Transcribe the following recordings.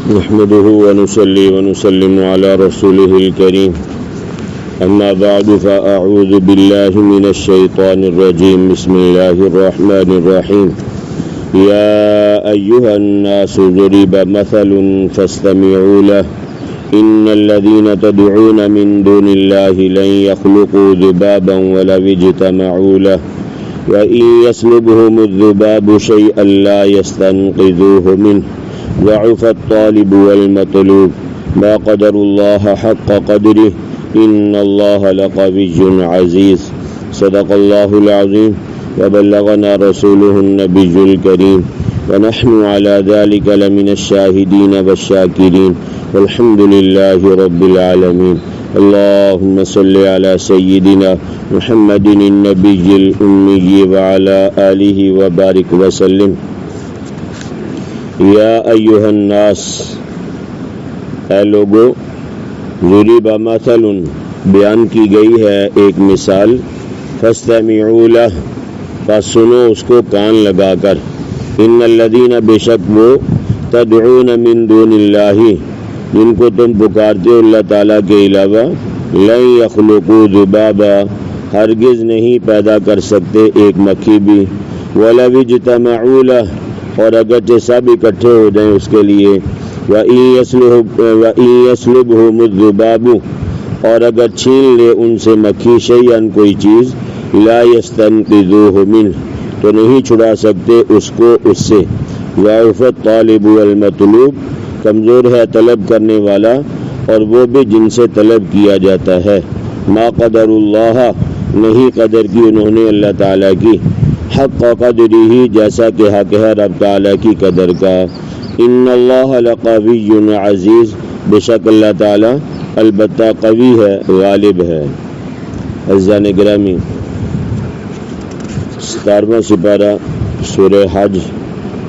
نحمده ونصلي ونسلم على رسوله الكريم أما بعد فأعوذ بالله من الشيطان الرجيم بسم الله الرحمن الرحيم يا أيها الناس ضرب مثل فاستمعوا له إن الذين تدعون من دون الله لن يخلقوا ذبابا ولو اجتمعوا له وإن يسلبهم الذباب شيئا لا يستنقذوه منه ضعف الطالب والمطلوب ما قدر الله حق قدره إن الله لقوي عزيز صدق الله العظيم وبلغنا رسوله النبي الكريم ونحن على ذلك لمن الشاهدين والشاكرين والحمد لله رب العالمين اللهم صل على سيدنا محمد النبي الأمي وعلى آله وبارك وسلم یا ایہا الناس اے لوگو ضرب مثل بیان کی گئی ہے ایک مثال فاستمعوا لہ پس سنو اس کو کان لگا کر ان الذین بے شک وہ تدعون من دون اللہ جن کو تم پکارتے ہو اللہ تعالیٰ کے علاوہ لن یخلقوا ذبابا ہرگز نہیں پیدا کر سکتے ایک مکھی بھی ولو اجتمعوا لہ اور اگرچہ سب اکٹھے ہو جائیں اس کے لیے وَإِن يَسْلُبْهُمُ الذُّبَابُ اور اگر چھین لے ان سے مکھی شیئاً کوئی چیز لا يَسْتَنقِذُوهُ مِنْهُ تو نہیں چھڑا سکتے اس کو اس سے ضعف الطالب والمطلوب کمزور ہے طلب کرنے والا اور وہ بھی جن سے طلب کیا جاتا ہے ما قدر اللہ نہیں قدر کی انہوں نے اللہ تعالیٰ کی حق قدری ہی جیسا کہ حق ہے رب تعالیٰ کی قدر کا ان اللہ لقوی عزیز بے شک اللہ تعالیٰ البتہ قوی ہے غالب ہے عزیزان گرامی 17واں سپارہ سورہ حج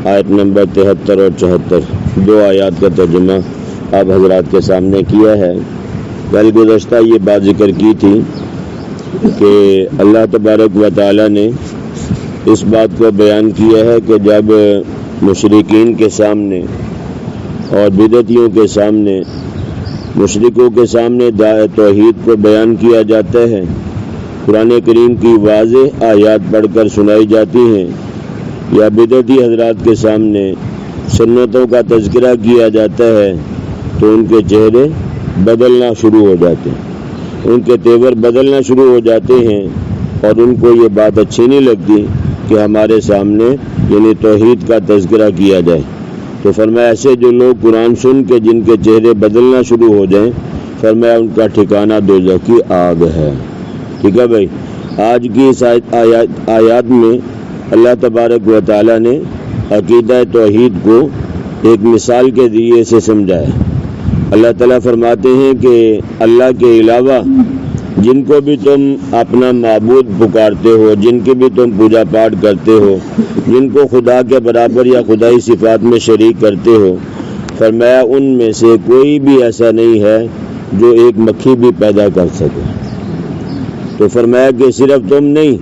آیت نمبر 73 اور 74 دو آیات کا ترجمہ آپ حضرات کے سامنے کیا ہے کل گزشتہ یہ بات ذکر کی تھی کہ اللہ تبارک و تعالیٰ نے اس بات کو بیان کیا ہے کہ جب مشرکین کے سامنے اور بدعتیوں کے سامنے مشرکوں کے سامنے دعوے توحید کو بیان کیا جاتا ہے قرآن کریم کی واضح آیات پڑھ کر سنائی جاتی ہیں یا بدعتی حضرات کے سامنے سنتوں کا تذکرہ کیا جاتا ہے تو ان کے چہرے بدلنا شروع ہو جاتے ہیں ان کے تیور بدلنا شروع ہو جاتے ہیں اور ان کو یہ بات اچھی نہیں لگتی کہ ہمارے سامنے یعنی توحید کا تذکرہ کیا جائے تو فرمایا ایسے جو لوگ قرآن سن کے جن کے چہرے بدلنا شروع ہو جائیں فرمایا ان کا ٹھکانہ دوزخ کی آگ ہے ٹھیک ہے بھائی آج کی اس آیات میں اللہ تبارک و تعالیٰ نے عقیدہ توحید کو ایک مثال کے ذریعے سے سمجھایا اللہ تعالیٰ فرماتے ہیں کہ اللہ کے علاوہ جن کو بھی تم اپنا معبود پکارتے ہو جن کی بھی تم پوجا پاٹ کرتے ہو جن کو خدا کے برابر یا خدائی صفات میں شریک کرتے ہو فرمایا ان میں سے کوئی بھی ایسا نہیں ہے جو ایک مکھی بھی پیدا کر سکے تو فرمایا کہ صرف تم نہیں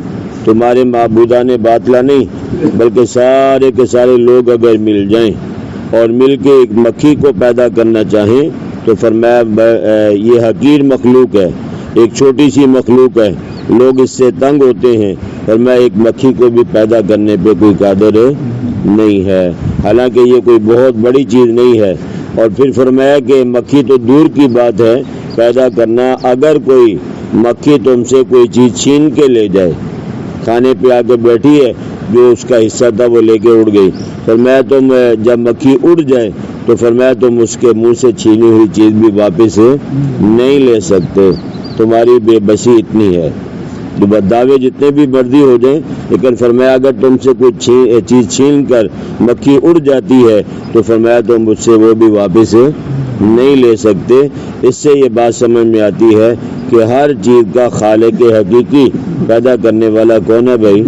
تمہارے معبودان باطلہ نہیں بلکہ سارے کے سارے لوگ اگر مل جائیں اور مل کے ایک مکھی کو پیدا کرنا چاہیں تو فرمایا یہ حقیر مخلوق ہے ایک چھوٹی سی مخلوق ہے لوگ اس سے تنگ ہوتے ہیں اور میں ایک مکھی کو بھی پیدا کرنے پہ کوئی قادر نہیں ہے حالانکہ یہ کوئی بہت بڑی چیز نہیں ہے اور پھر فرمایا کہ مکھی تو دور کی بات ہے پیدا کرنا اگر کوئی مکھی تم سے کوئی چیز چھین کے لے جائے کھانے پہ آ کے بیٹھی ہے جو اس کا حصہ تھا وہ لے کے اڑ گئی فرمایا تم جب مکھی اڑ جائے تو فرمایا تم اس کے منہ سے چھینی ہوئی چیز بھی واپس نہیں لے سکتے تمہاری بے بسی اتنی ہے دعوے جتنے بھی مرضی ہو جائیں لیکن فرمایا اگر تم سے کوئی چیز چھین کر مکھی اڑ جاتی ہے تو فرمایا تم مجھ سے وہ بھی واپس نہیں لے سکتے اس سے یہ بات سمجھ میں آتی ہے کہ ہر چیز کا خالق حقیقی پیدا کرنے والا کون ہے بھائی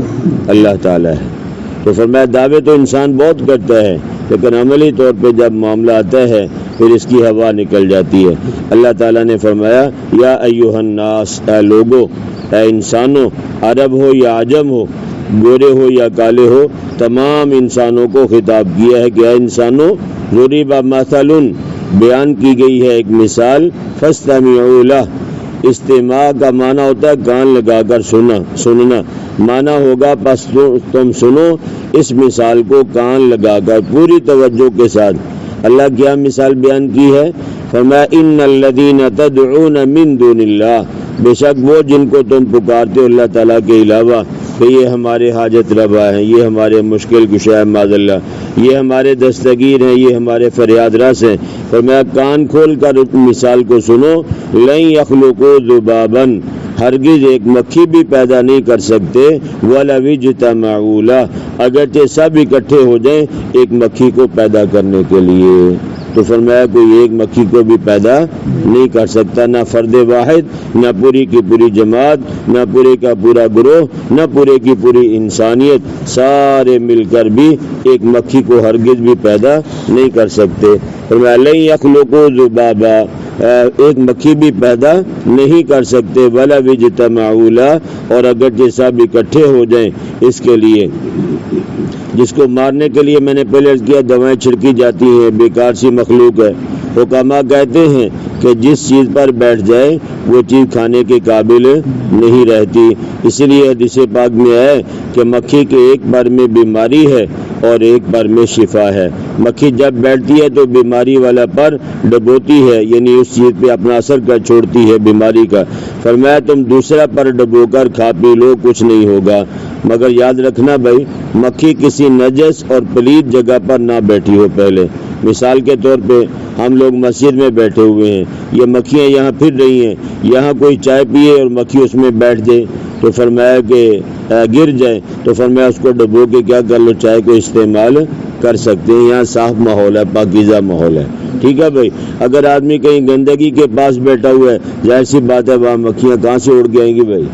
اللہ تعالیٰ ہے تو فرمایا دعوے تو انسان بہت کرتا ہے لیکن عملی طور پہ جب معاملہ آتا ہے پھر اس کی ہوا نکل جاتی ہے اللہ تعالیٰ نے فرمایا یا ایھا الناس اے لوگو اے انسانوں عرب ہو یا عجم ہو گورے ہو یا کالے ہو تمام انسانوں کو خطاب کیا ہے کہ اے انسانوں ضُرِبَ مَثَلٌ بیان کی گئی ہے ایک مثال، فَاسْتَمِعُوا لَهُ، استماع کا معنی ہوتا ہے کان لگا کر سننا، معنی ہوگا پس تم سنو اس مثال کو کان لگا کر پوری توجہ کے ساتھ۔ اللہ کیا مثال بیان کی ہے؟ فرمایا ان الذین تدعون من دون اللہ، بے شک وہ جن کو تم پکارتے ہو اللہ تعالیٰ کے علاوہ کہ یہ ہمارے حاجت روا ہیں، یہ ہمارے مشکل کشا ہے معاذ اللہ، یہ ہمارے دستگیر ہیں، یہ ہمارے فریاد رس ہیں، فرمایا کان کھول کر مثال کو سنو، لن یخلقوا ذبابا، ہرگز ایک مکھی بھی پیدا نہیں کر سکتے، وَلَوِ اجْتَمَعُوا لَهُ، اگرچہ سب اکٹھے ہو جائیں ایک مکھی کو پیدا کرنے کے لیے، تو فرمایا کوئی ایک مکھی کو بھی پیدا نہیں کر سکتا، نہ فرد واحد، نہ پوری کی پوری جماعت، نہ پورے کا پورا گروہ، نہ پورے کی پوری انسانیت، سارے مل کر بھی ایک مکھی کو ہرگز بھی پیدا نہیں کر سکتے۔ فرمایا لن یخلقوا ذبابا، ایک مکھی بھی پیدا نہیں کر سکتے، وَلَوِ اجْتَمَعُوا لَهُ، اور اگرچہ سب اکٹھے ہو جائیں اس کے لیے، جس کو مارنے کے لیے میں نے پہلے عرض کیا دوائیں چھڑکی جاتی ہیں، بیکار سی مخلوق ہے۔ حکما کہتے ہیں کہ جس چیز پر بیٹھ جائے وہ چیز کھانے کے قابل نہیں رہتی، اسی لیے حدیث پاک میں ہے کہ مکھی کے ایک پر میں بیماری ہے اور ایک پر میں شفا ہے۔ مکھی جب بیٹھتی ہے تو بیماری والا پر ڈبوتی ہے، یعنی اس چیز پہ اپنا اثر کر چھوڑتی ہے بیماری کا۔ فرمایا تم دوسرا پر ڈبو کر کھا پی لو، کچھ نہیں ہوگا، مگر یاد رکھنا بھائی مکھی کسی نجس اور پلید جگہ پر نہ بیٹھی ہو۔ پہلے مثال کے طور پہ ہم لوگ مسجد میں بیٹھے ہوئے ہیں، یہ مکھیاں یہاں پھر رہی ہیں، یہاں کوئی چائے پیے اور مکھی اس میں بیٹھ جائے تو فرمایا کہ گر جائے تو فرمایا اس کو ڈبو کے کیا کر لو، چائے کو استعمال کر سکتے ہیں۔ یہاں صاف ماحول ہے، پاکیزہ ماحول ہے، ٹھیک ہے بھائی۔ اگر آدمی کہیں گندگی کے پاس بیٹھا ہوا ہے، ظاہر سی بات ہے وہاں مکھیاں کہاں سے اڑ کے آئیں گی بھائی،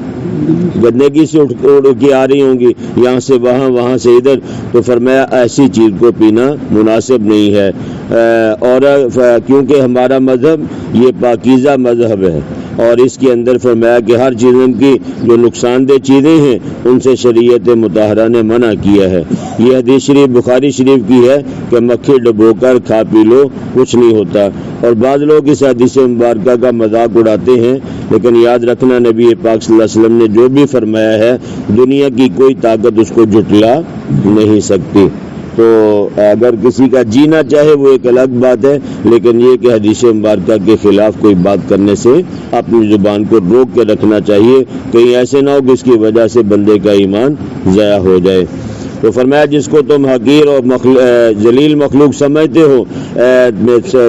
گندگی سے اڑ کے آ رہی ہوں گی، یہاں سے وہاں، وہاں سے ادھر، تو فرمایا ایسی چیز کو پینا مناسب نہیں ہے۔ اور کیونکہ ہمارا مذہب یہ پاکیزہ مذہب ہے، اور اس کے اندر فرمایا کہ ہر چیزوں کی جو نقصان دہ چیزیں ہیں ان سے شریعت مطہرہ نے منع کیا ہے۔ یہ حدیث شریف بخاری شریف کی ہے کہ مکھی ڈبو کر کھا پی لو، کچھ نہیں ہوتا۔ اور بعض لوگ اس حدیث مبارکہ کا مذاق اڑاتے ہیں، لیکن یاد رکھنا نبی پاک صلی اللہ علیہ وسلم نے جو بھی فرمایا ہے دنیا کی کوئی طاقت اس کو جھٹلا نہیں سکتی۔ تو اگر کسی کا جینا چاہے وہ ایک الگ بات ہے، لیکن یہ کہ حدیث مبارکہ کے خلاف کوئی بات کرنے سے اپنی زبان کو روک کے رکھنا چاہیے، کہیں ایسے نہ ہو کہ اس کی وجہ سے بندے کا ایمان ضائع ہو جائے۔ تو فرمایا جس کو تم حقیر اور ذلیل مخلوق سمجھتے ہو،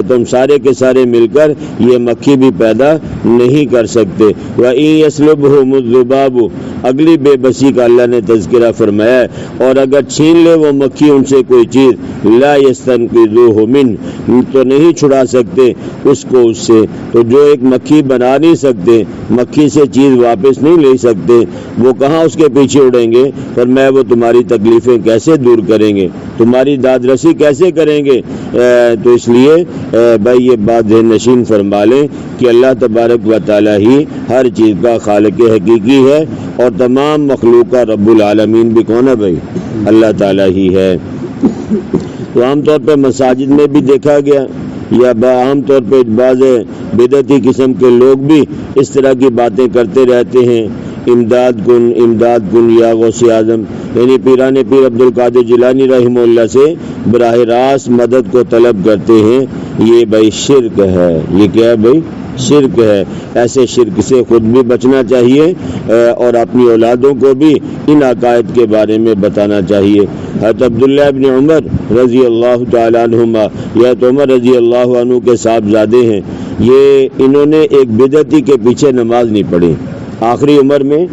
تم سارے کے سارے مل کر یہ مکھی بھی پیدا نہیں کر سکتے۔ وَإِن يَسْلُبْهُمُ الذُّبَابُ، اگلی بے بسی کا اللہ نے تذکرہ فرمایا ہے، اور اگر چھین لے وہ مکھی ان سے کوئی چیز، لا يَسْتَنْقِذُوهُ مِنْهُ، تو نہیں چھڑا سکتے اس کو اس سے۔ تو جو ایک مکھی بنا نہیں سکتے، مکھی سے چیز واپس نہیں لے سکتے، وہ کہاں اس کے پیچھے اڑیں گے؟ فرمایا وہ تمہاری تکلیفیں کیسے دور کریں گے، تمہاری داد رسی کیسے کریں گے؟ تو اس لیے بھائی یہ بات ذہن نشین فرما لیں کہ اللہ تبارک و تعالی ہی ہر چیز کا خالق حقیقی ہے، اور تمام مخلوق کا رب العالمین بھی کون ہے بھائی؟ اللہ تعالی ہی ہے۔ تو عام طور پہ مساجد میں بھی دیکھا گیا، یا عام طور پہ بعض بدعتی قسم کے لوگ بھی اس طرح کی باتیں کرتے رہتے ہیں، امداد کن یا غوث اعظم، یعنی پیران پیر عبد القادر جیلانی رحمہ اللہ سے براہ راست مدد کو طلب کرتے ہیں۔ یہ بھائی شرک ہے، یہ کیا ہے بھائی؟ شرک ہے۔ ایسے شرک سے خود بھی بچنا چاہیے اور اپنی اولادوں کو بھی ان عقائد کے بارے میں بتانا چاہیے۔ حضرت عبداللہ ابن عمر رضی اللہ تعالیٰ عنہما، یا تو عمر رضی اللہ عنہ کے صاحبزادے ہیں، انہوں نے ایک بدعتی کے پیچھے نماز نہیں پڑھی، آخری عمر میں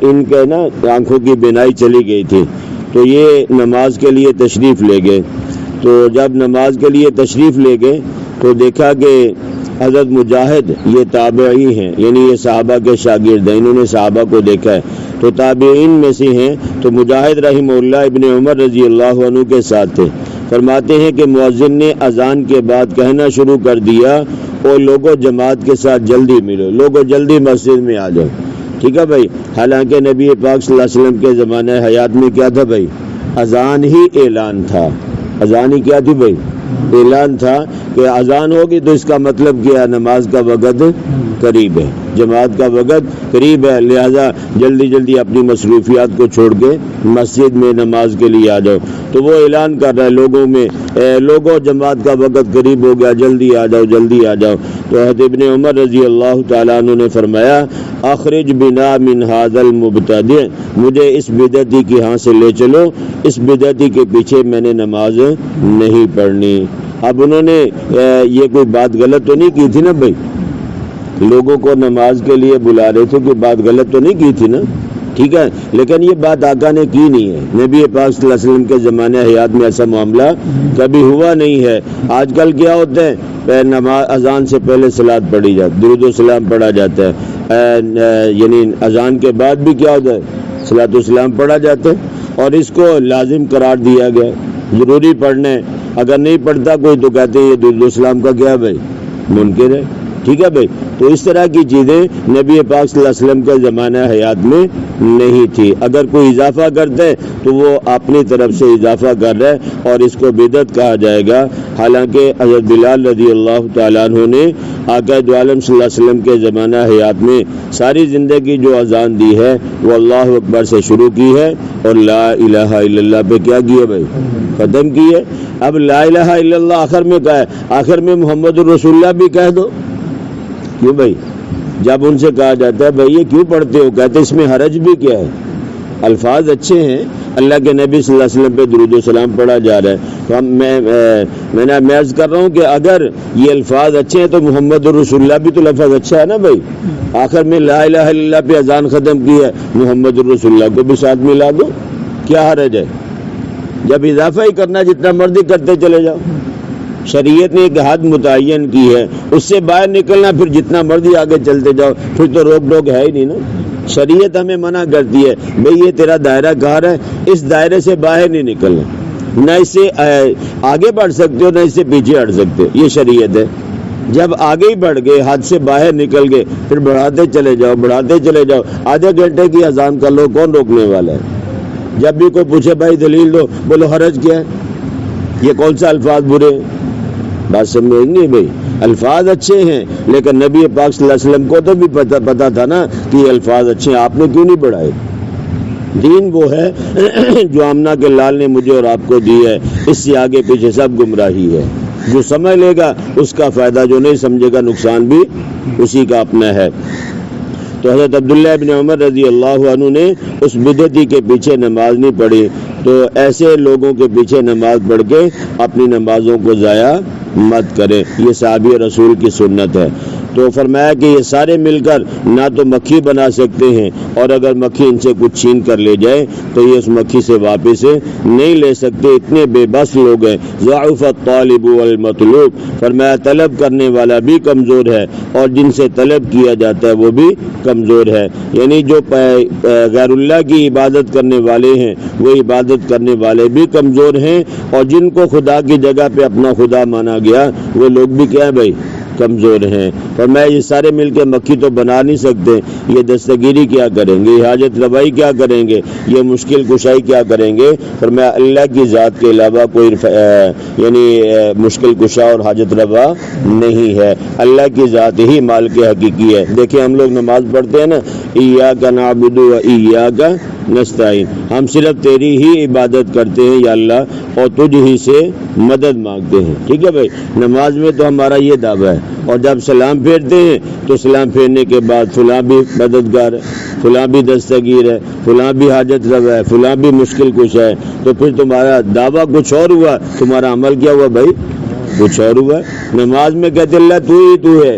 ان کے نا آنکھوں کی بینائی چلی گئی تھی، تو یہ نماز کے لیے تشریف لے گئے۔ تو جب نماز کے لیے تشریف لے گئے تو دیکھا کہ حضرت مجاہد یہ تابعی ہیں، یعنی یہ صحابہ کے شاگرد ہیں، انہوں نے صحابہ کو دیکھا ہے، تو تابعین میں سے ہیں، تو مجاہد رحمہ اللہ ابن عمر رضی اللہ عنہ کے ساتھ تھے۔ فرماتے ہیں کہ مؤذن نے اذان کے بعد کہنا شروع کر دیا، اور لوگوں جماعت کے ساتھ جلدی ملو، لوگوں جلدی مسجد میں آ جاؤ، ٹھیک ہے بھائی۔ حالانکہ نبی پاک صلی اللہ علیہ وسلم کے زمانہ حیات میں کیا تھا بھائی؟ اذان ہی اعلان تھا، اذان ہی کیا تھی بھائی؟ اعلان تھا کہ اذان ہوگی تو اس کا مطلب کیا نماز کا وقت قریب ہے، جماعت کا وقت قریب ہے، لہذا جلدی جلدی اپنی مصروفیات کو چھوڑ کے مسجد میں نماز کے لیے آ جاؤ۔ تو وہ اعلان کر رہا ہے لوگوں میں، لوگوں جماعت کا وقت قریب ہو گیا، جلدی آ جاؤ جلدی آ جاؤ۔ تو حضرت ابن عمر رضی اللہ تعالیٰ عنہ نے فرمایا اخرج بنا من ھذا المبتدع، مجھے اس بدعتی کی ہاں سے لے چلو، اس بدعتی کے پیچھے میں نے نماز نہیں پڑھنی۔ اب انہوں نے یہ کوئی بات غلط تو نہیں کی تھی نا بھائی، لوگوں کو نماز کے لیے بلا رہے تھے، کوئی بات غلط تو نہیں کی تھی نا، ٹھیک ہے، لیکن یہ بات آقا نے کی نہیں ہے۔ نبی پاک صلی اللہ علیہ وسلم کے زمانے حیات میں ایسا معاملہ کبھی ہوا نہیں ہے۔ آج کل کیا ہوتا ہے، نماز اذان سے پہلے صلاۃ پڑھی جاتی، درود و سلام پڑھا جاتا ہے، یعنی اذان کے بعد بھی کیا ہوتا ہے، صلاۃ و سلام پڑھا جاتا ہے، اور اس کو لازم قرار دیا گیا، ضروری پڑھنا ہے۔ اگر نہیں پڑھتا کوئی تو کہتے ہیں یہ درود و سلام کا کیا بھائی منکر ہے، ٹھیک ہے بھائی۔ تو اس طرح کی چیزیں نبی پاک صلی اللہ علیہ وسلم کے زمانہ حیات میں نہیں تھی۔ اگر کوئی اضافہ کرتا ہے تو وہ اپنی طرف سے اضافہ کر رہا ہے اور اس کو بدعت کہا جائے گا۔ حالانکہ حضرت بلال رضی اللہ تعالیٰ عنہ نے آقا دو عالم صلی اللہ علیہ وسلم کے زمانہ حیات میں ساری زندگی جو اذان دی ہے وہ اللہ اکبر سے شروع کی ہے اور لا الہ الا اللہ پہ کیا کی ہے بھائی، ختم کی ہے۔ اب لا الہ الا اللہ آخر میں کہا ہے، آخر میں محمد الرسول اللہ بھی کہہ دو، کیوں بھائی؟ جب ان سے کہا جاتا ہے بھائی یہ کیوں پڑھتے ہو، کہتے اس میں حرج بھی کیا ہے، الفاظ اچھے ہیں، اللہ کے نبی صلی اللہ علیہ وسلم پہ درود و سلام پڑھا جا رہا ہے۔ تو میں عرض کر رہا ہوں کہ اگر یہ الفاظ اچھے ہیں تو محمد الرسول اللہ بھی تو لفظ اچھا ہے نا بھائی۔ آخر میں لا الہ الا اللہ پہ اذان ختم کی ہے، محمد الرسول اللہ کو بھی ساتھ ملا دو، کیا حرج ہے؟ جب اضافہ ہی کرنا جتنا مرضی کرتے چلے جاؤ۔ شریعت نے ایک حد متعین کی ہے، اس سے باہر نکلنا پھر جتنا مرضی آگے چلتے جاؤ، پھر تو روک ٹوک ہے ہی نہیں نا۔ شریعت ہمیں منع کرتی ہے بھئی یہ تیرا دائرہ کار ہے، اس دائرے سے باہر نہیں نکلنا، نہ اس سے آگے بڑھ سکتے ہو نہ اس سے پیچھے ہٹ سکتے ہو، یہ شریعت ہے۔ جب آگے ہی بڑھ گئے، حد سے باہر نکل گئے، پھر بڑھاتے چلے جاؤ بڑھاتے چلے جاؤ، آدھے گھنٹے کی اذان کر لو، کون روکنے والا ہے؟ جب بھی کوئی پوچھے بھائی دلیل دو، بولو حرج کیا ہے، یہ کون سا الفاظ برے ہیں؟ بات سمجھ نہیں بھائی، الفاظ اچھے ہیں لیکن نبی پاک صلی اللہ علیہ وسلم کو تو بھی پتا تھا نا کہ یہ الفاظ اچھے ہیں، آپ نے کیوں نہیں بڑھائے؟ دین وہ ہے جو آمنہ کے لال نے مجھے اور آپ کو دی ہے، اس سے آگے پیچھے سب گمراہی ہے۔ جو سمجھ لے گا اس کا فائدہ، جو نہیں سمجھے گا نقصان بھی اسی کا اپنا ہے۔ تو حضرت عبداللہ ابن عمر رضی اللہ عنہ نے اس بدعتی کے پیچھے نماز نہیں پڑھی، تو ایسے لوگوں کے پیچھے نماز پڑھ کے اپنی نمازوں کو ضائع مت کریں، یہ صحابی رسول کی سنت ہے۔ تو فرمایا کہ یہ سارے مل کر نہ تو مکھی بنا سکتے ہیں، اور اگر مکھی ان سے کچھ چھین کر لے جائے تو یہ اس مکھی سے واپس نہیں لے سکتے، اتنے بے بس لوگ ہیں۔ ضعف الطالب والمطلوب، فرمایا طلب کرنے والا بھی کمزور ہے اور جن سے طلب کیا جاتا ہے وہ بھی کمزور ہے، یعنی جو غیر اللہ کی عبادت کرنے والے ہیں وہ عبادت کرنے والے بھی کمزور ہیں، اور جن کو خدا کی جگہ پہ اپنا خدا مانا گیا وہ لوگ بھی کیا ہے بھائی، کمزور ہیں۔ اور میں یہ سارے مل کے مکھی تو بنا نہیں سکتے، یہ دستگیری کیا کریں گے، یہ حاجت روائی کیا کریں گے، یہ مشکل کشائی کیا کریں گے۔ اور میں اللہ کی ذات کے علاوہ کوئی یعنی مشکل کشا اور حاجت روا نہیں ہے، اللہ کی ذات ہی مالک حقیقی ہے۔ دیکھیں ہم لوگ نماز پڑھتے ہیں نا، ایاک نعبد و ایاک نستعین، ہم صرف تیری ہی عبادت کرتے ہیں یا اللہ، اور تجھ ہی سے مدد مانگتے ہیں، ٹھیک ہے بھائی۔ نماز میں تو ہمارا یہ دعویٰ ہے، اور جب سلام پھیرتے ہیں تو سلام پھیرنے کے بعد فلاں بھی مددگار ہے، فلاں بھی دستگیر ہے، فلاں بھی حاجت روا ہے، فلاں بھی مشکل کشا ہے، تو پھر تمہارا دعویٰ کچھ اور ہوا، تمہارا عمل کیا ہوا بھائی، کچھ اور ہوا۔ نماز میں کہتے اللہ تو ہی تو ہے،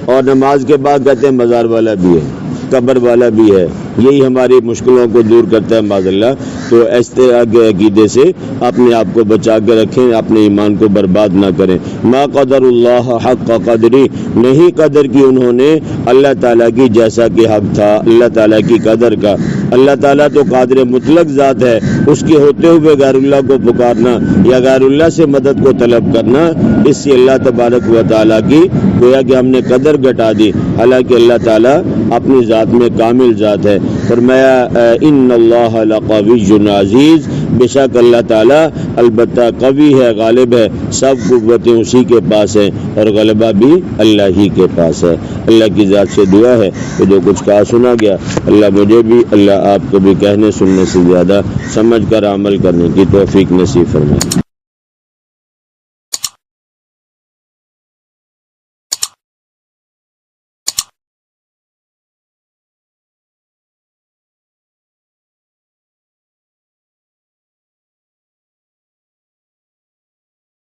اور نماز کے بعد کہتے ہیں مزار والا بھی ہے، قبر والا بھی ہے، یہی ہماری مشکلوں کو دور کرتا ہے معاذ اللہ۔ تو اس طرح کے عقیدے سے اپنے آپ کو بچا کے رکھیں، اپنے ایمان کو برباد نہ کریں۔ ما قدر اللہ حق قدری، نہیں قدر کی انہوں نے اللہ تعالیٰ کی جیسا کہ حق تھا اللہ تعالیٰ کی قدر کا۔ اللہ تعالیٰ تو قادر مطلق ذات ہے، اس کے ہوتے ہوئے غیر اللہ کو پکارنا یا غیر اللہ سے مدد کو طلب کرنا، اس سے اللہ تبارک و تعالیٰ کی گویا کہ ہم نے قدر گھٹا دی، حالانکہ اللہ تعالیٰ اپنی ذات میں کامل ذات ہے۔ فرمایا ان اللہ لقوی عزیز، بے شک اللہ تعالیٰ البتہ قوی ہے، غالب ہے، سب قوتیں اسی کے پاس ہیں اور غلبہ بھی اللہ ہی کے پاس ہے۔ اللہ کی ذات سے دعا ہے کہ جو کچھ کہا سنا گیا اللہ مجھے بھی، اللہ آپ کو بھی کہنے سننے سے زیادہ سمجھ کر عمل کرنے کی توفیق نصیب فرمائے۔